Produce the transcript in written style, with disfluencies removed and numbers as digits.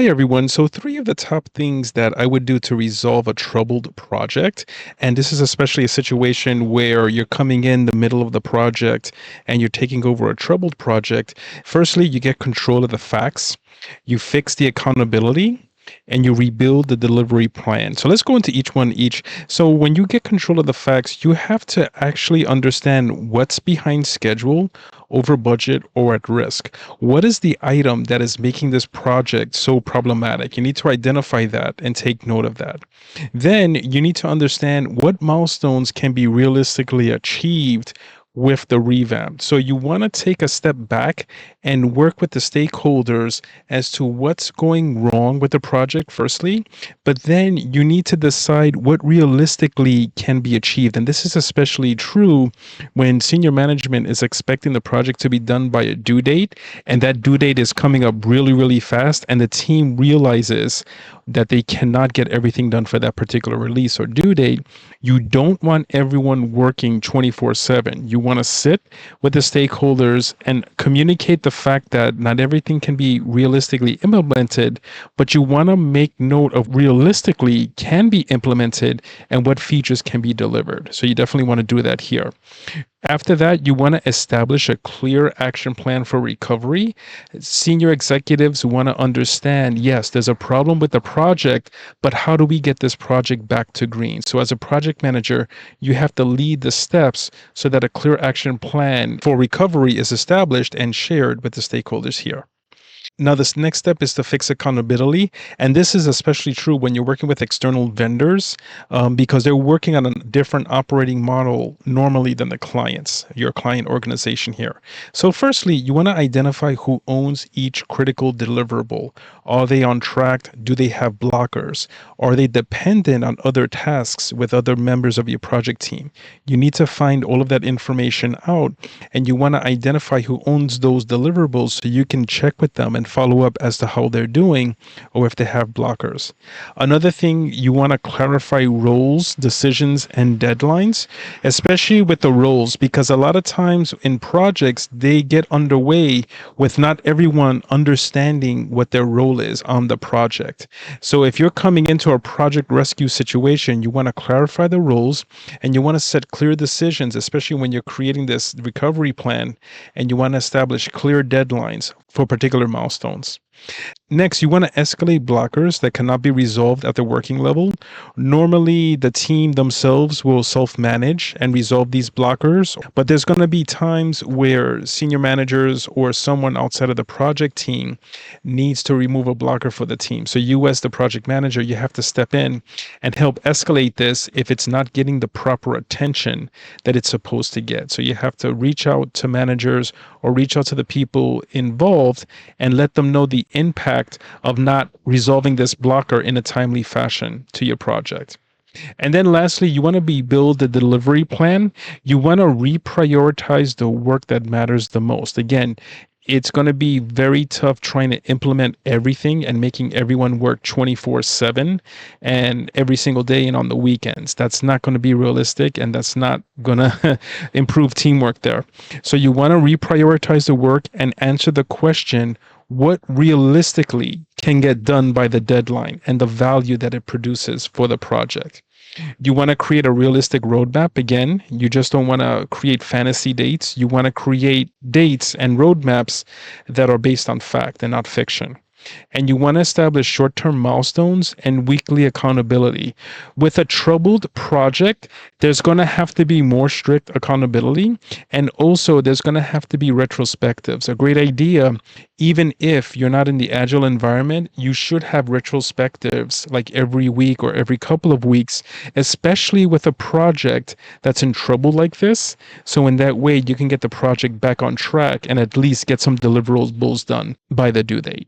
Hi, everyone. So, three of the top things that I would do to resolve a troubled project. And this is especially a situation where you're coming in the middle of the project and you're taking over a troubled project. Firstly, you get control of the facts, you fix the accountability, and you rebuild the delivery plan. So let's go into each one each. So when you get control of the facts, you have to actually understand what's behind schedule, over budget, or at risk. What is the item that is making this project so problematic? You need to identify that and take note of that. Then you need to understand what milestones can be realistically achieved with the revamp. So you want to take a step back and work with the stakeholders as to what's going wrong with the project firstly, but then you need to decide what realistically can be achieved. And this is especially true when senior management is expecting the project to be done by a due date, and that due date is coming up really, really fast, and the team realizes that they cannot get everything done for that particular release or due date. You don't want everyone working 24/7. You want to sit with the stakeholders and communicate the fact that not everything can be realistically implemented, but you want to make note of realistically can be implemented and what features can be delivered. So you definitely want to do that here. After that, you want to establish a clear action plan for recovery. Senior executives want to understand, yes, there's a problem with the project, but how do we get this project back to green? So as a project manager, you have to lead the steps so that a clear action plan for recovery is established and shared with the stakeholders here. Now, this next step is to fix accountability. And this is especially true when you're working with external vendors because they're working on a different operating model normally than the clients, your client organization here. So firstly, you want to identify who owns each critical deliverable. Are they on track? Do they have blockers? Are they dependent on other tasks with other members of your project team? You need to find all of that information out, and you want to identify who owns those deliverables so you can check with them and follow up as to how they're doing or if they have blockers. Another thing, you want to clarify roles, decisions, and deadlines, especially with the roles, because a lot of times in projects, they get underway with not everyone understanding what their role is on the project. So if you're coming into a project rescue situation, you want to clarify the roles and you want to set clear decisions, especially when you're creating this recovery plan, and you want to establish clear deadlines for particular milestones. Next, you want to escalate blockers that cannot be resolved at the working level. Normally, the team themselves will self-manage and resolve these blockers, but there's going to be times where senior managers or someone outside of the project team needs to remove a blocker for the team. So you, as the project manager, you have to step in and help escalate this if it's not getting the proper attention that it's supposed to get. So you have to reach out to managers or reach out to the people involved and let them know the impact of not resolving this blocker in a timely fashion to your project. And then lastly, you want to build the delivery plan. You want to reprioritize the work that matters the most. Again, it's going to be very tough trying to implement everything and making everyone work 24/7 and every single day and on the weekends. That's not going to be realistic, and that's not going to improve teamwork there. So you want to reprioritize the work and answer the question, what realistically can get done by the deadline and the value that it produces for the project. You want to create a realistic roadmap. Again, you just don't want to create fantasy dates. You want to create dates and roadmaps that are based on fact and not fiction. And you want to establish short-term milestones and weekly accountability. With a troubled project, there's going to have to be more strict accountability, and also there's going to have to be retrospectives. A great idea, even if you're not in the agile environment, you should have retrospectives like every week or every couple of weeks, especially with a project that's in trouble like this. So in that way, you can get the project back on track and at least get some deliverables done by the due date.